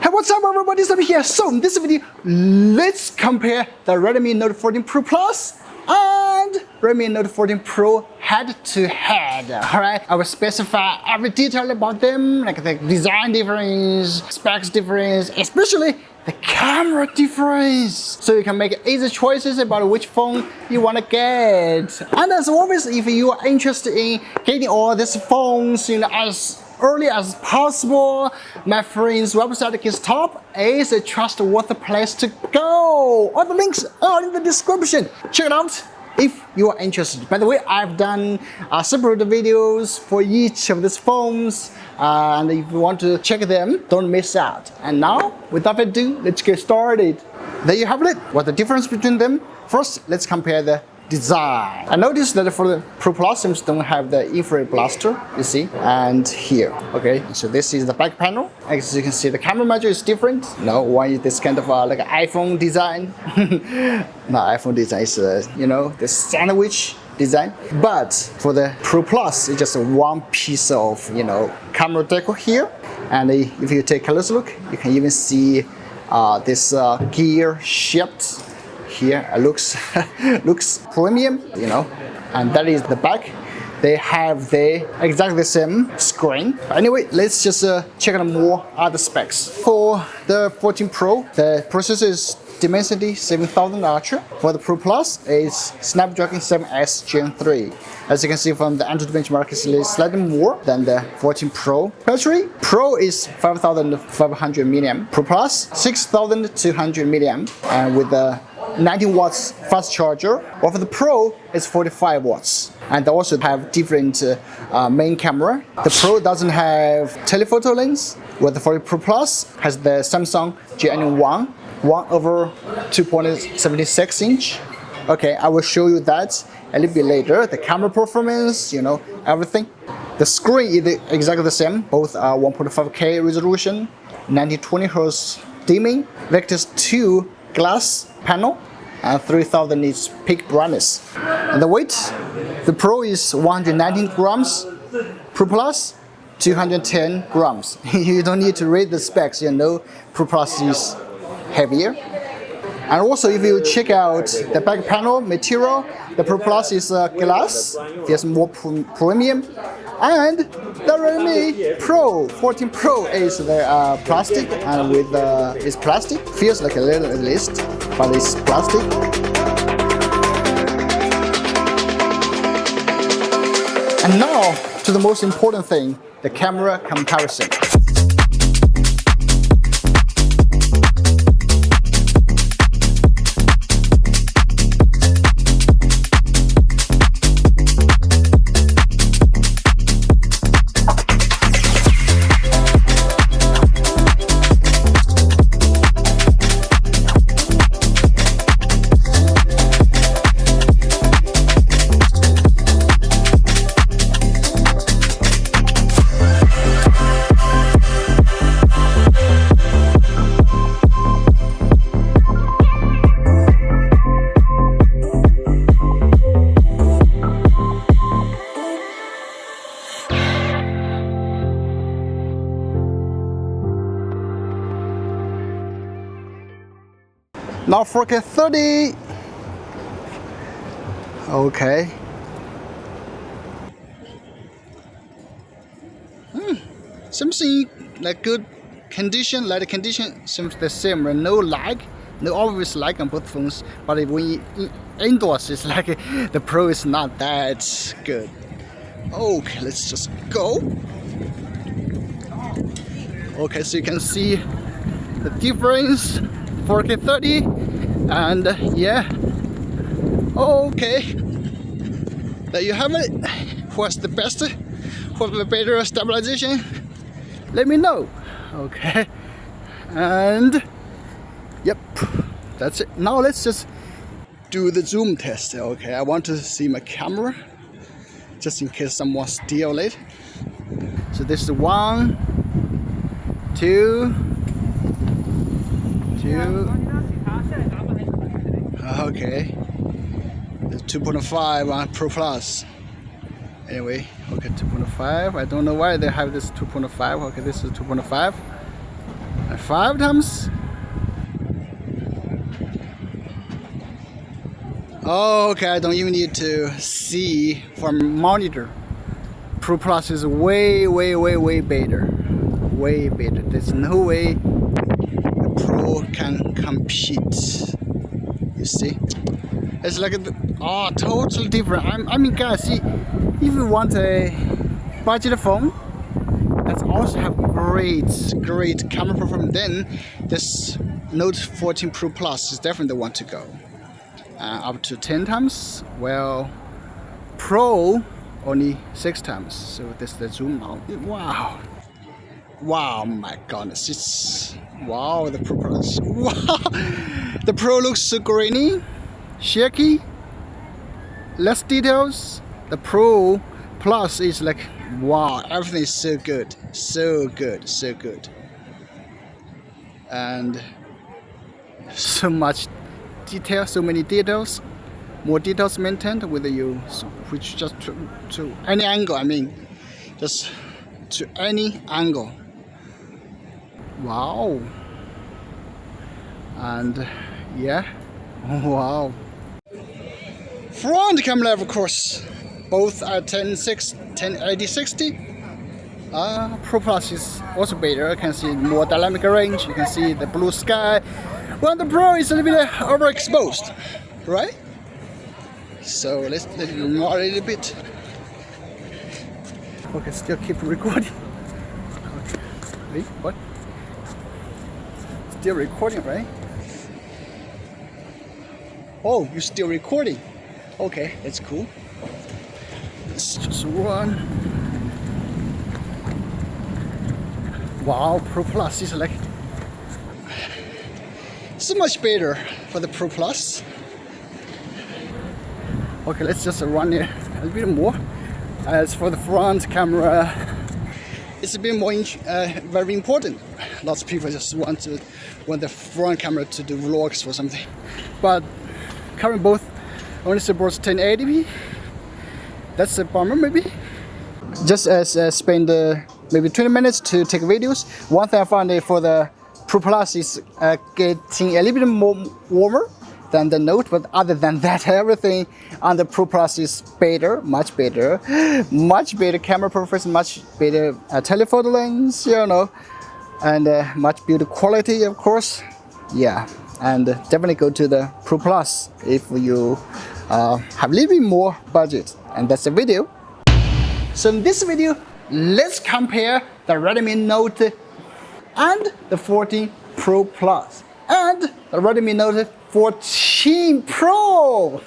Hey, what's up everybody, Sami here. So in this video, let's compare the Redmi Note 14 Pro Plus and Redmi Note 14 Pro head to head. Alright, I will specify every detail about them, like the design difference, specs difference, especially the camera difference, so you can make easy choices about which phone you want to get. And as always, if you are interested in getting all these phones, as early as possible, my friend's website is top. It's a trustworthy place to go. All the links are in the description. Check it out if you are interested. By the way, I've done separate videos for each of these phones, and if you want to check them, don't miss out. And now, without further ado, let's get started. There you have it. What's the difference between them? First, let's compare the design. I noticed that for the Pro Plus, some don't have the infrared blaster, you see, and here. Okay, so this is the back panel. As you can see, the camera module is different. No, one is this kind of like an iPhone design. No, iPhone design is the sandwich design. But for the Pro Plus, it's just one piece of camera decor here. And if you take a close look, you can even see this gear shaped. Here it looks premium, and that is the back. They have exactly the same screen. Anyway, let's just check out more other specs. For the 14 Pro, the processor is Dimensity 7000 Ultra. For the Pro Plus, it's Snapdragon 7S Gen 3. As you can see from the Android benchmark, it's slightly more than the 14 Pro. Battery, Pro is 5500 milliamp. Pro Plus, 6200 milliamp, and with the 19 watts fast charger. Or for the Pro, it's 45 watts. And they also have different main camera. The Pro doesn't have telephoto lens, where the 14 Pro Plus has the Samsung GN1 1 / 2.76 inch. Okay, I will show you that a little bit later. The camera performance, everything. The screen is exactly the same. Both are 1.5K resolution, 1920 Hz dimming, Vectors 2 glass panel, and 3000 nits peak brightness. And the weight, the Pro is 119 grams, Pro Plus 210 grams. You don't need to read the specs, Pro Plus is heavier. And also, if you check out the back panel material, the Pro Plus is glass, feels more premium. And the Redmi Pro 14 Pro is the plastic, and with it's plastic, feels like a little at least, but it's plastic. And now to the most important thing, the camera comparison. Now 4K 30. Okay. Something like good condition, light condition seems the same. No lag, no obvious lag on both phones. But when indoors, it's like the Pro is not that good. Okay, let's just go. Okay, so you can see the difference. 4K 30, and okay, there you have it. What's the best? What's the better stabilization? Let me know. Okay, and yep, that's it. Now let's just do the zoom test. Okay, I want to see my camera, just in case someone steals it. So this is 1, 2. Okay, the 2.5 on Pro Plus. Anyway, okay, 2.5. I don't know why they have this 2.5. Okay, this is 2.5. 5 times. Oh, okay, I don't even need to see from monitor. Pro Plus is way better. Way better. There's no way the Pro can compete. You see? It's like totally different. I mean, guys, see, if you want a budget phone that also have great camera performance, then this Note 14 Pro Plus is definitely the one to go. Up to 10 times. Well, Pro only 6 times. So this the zoom now. Wow, my goodness, it's wow, the Pro Plus. Wow, the Pro looks so grainy, shaky, less details. The Pro Plus is like wow, everything is so good, and so much detail, so many details, more details maintained with you, which just to any angle. I mean, just to any angle. Wow. And yeah, wow. Front camera, of course, both at 1080-60. Pro Plus is also better. You can see more dynamic range. You can see the blue sky. Well, the Pro is a little bit overexposed, right? So let's let it more a little bit. Okay, still keep recording. Okay. Wait, what? Still recording, right? Oh, you're still recording. Okay, that's cool. Let's just run. Wow, Pro Plus is like so much better for the Pro Plus. Okay, let's just run it a bit more. As for the front camera, it's a bit more very important. Lots of people just want the front camera to do vlogs or something. But currently both only supports 1080p. That's a bummer, maybe. Just as spend maybe 20 minutes to take videos. One thing I found for the Pro Plus is getting a little bit more warmer than the Note, but other than that, everything on the Pro Plus is better, much better camera performance, much better telephoto lens, you know, and much better quality, of course. Yeah, and definitely go to the Pro Plus if you have a little bit more budget. And that's the video. So in this video, let's compare the Redmi Note and the 14 Pro Plus and the Redmi Note 14 Pro.